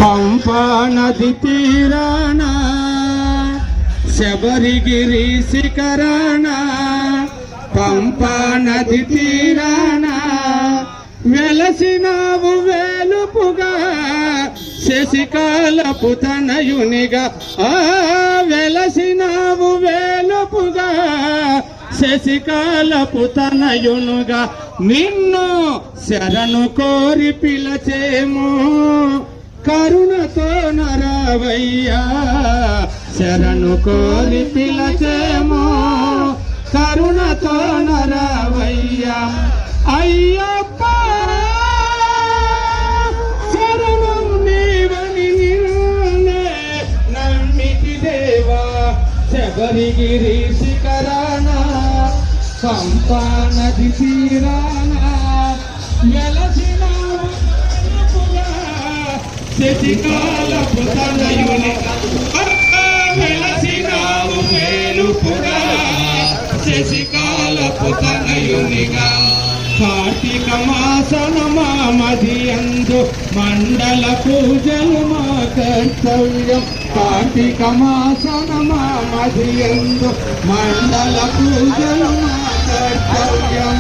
పంపా నది తీరాన శబరిగిరి శిఖరాన పంపా నది తీరాన వెలసినావు వేలుపుగా శశికాలపు తనయునిగా వెలసినావు వేలుపుగా శశికాలపు తనయునుగా నిన్ను శరణు కోరి పిలచేమో కరుణతో నరవయ్యా శరణు కోరి పిలచేమో కరుణతో నరవయ్యా అయ్యప్ప శరణం నీవని నిన్నే నమ్మితి దేవా శబరిగిరి శిఖరాన పంపా నది తీరాన వెలసినావు శశికాలపు తనయునిగా వెలసినావు వేలుపుగా శశికాలపు తనయునిగా కార్తీక మాసన మామదియందు మండల పూజలు మా కర్తవ్యం కార్తీక మాసన మామదియందు మండల పూజలు మా కర్తవ్యం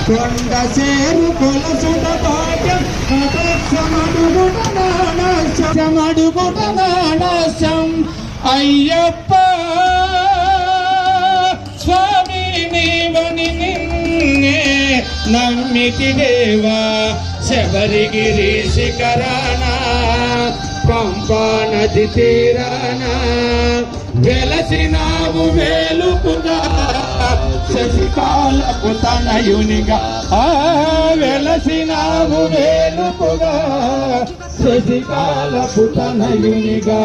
కొండ చేరు కొలసుట భాగ్యం సమడుగుట నాశం అయ్యప్ప స్వామి నీవని నిన్నే నమ్మితి దేవా శబరిగిరి శిఖరాన పంపా నది తీరాన వెలసినావు వేలుపుగా శశికాలపు తనయునిగా వెలసినావు వేలుపుగా శశికాలపు తనయునిగా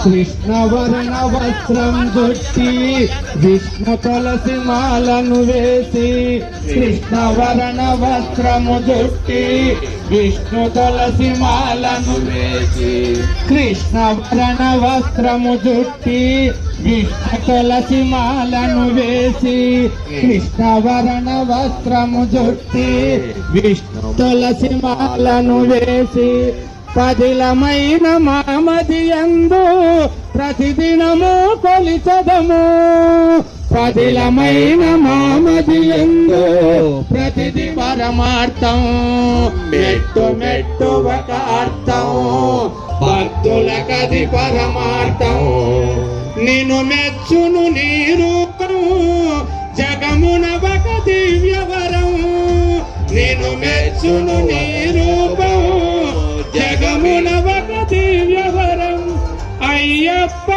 కృష్ణవర్ణ వస్త్రం చుట్టి విష్ణు తులసి మాలను వేసి కృష్ణవర్ణ వస్త్రము చుట్టి విష్ణు తులసి మాలను వేసి కృష్ణవర్ణ వస్త్రము చుట్టి విష్ణు తులసి మాలను వేసి కృష్ణవర్ణ వస్త్రము చుట్టి విష్ణు తులసి మాలను వేసి పదిలమైన మామదియందు ప్రతిదినము కొలిచదము పదిలమైన మామదియందు ప్రతిది పరమార్థం మెట్టు మెట్టు ఒక అర్థం భక్తులకది పరమార్థం నిన్ను మెచ్చును నీ రూపం జగమున ఒక దివ్యవరం నిన్ను మెచ్చును నీ రూపం జగమున ఒక దివ్యవరం అయ్యప్ప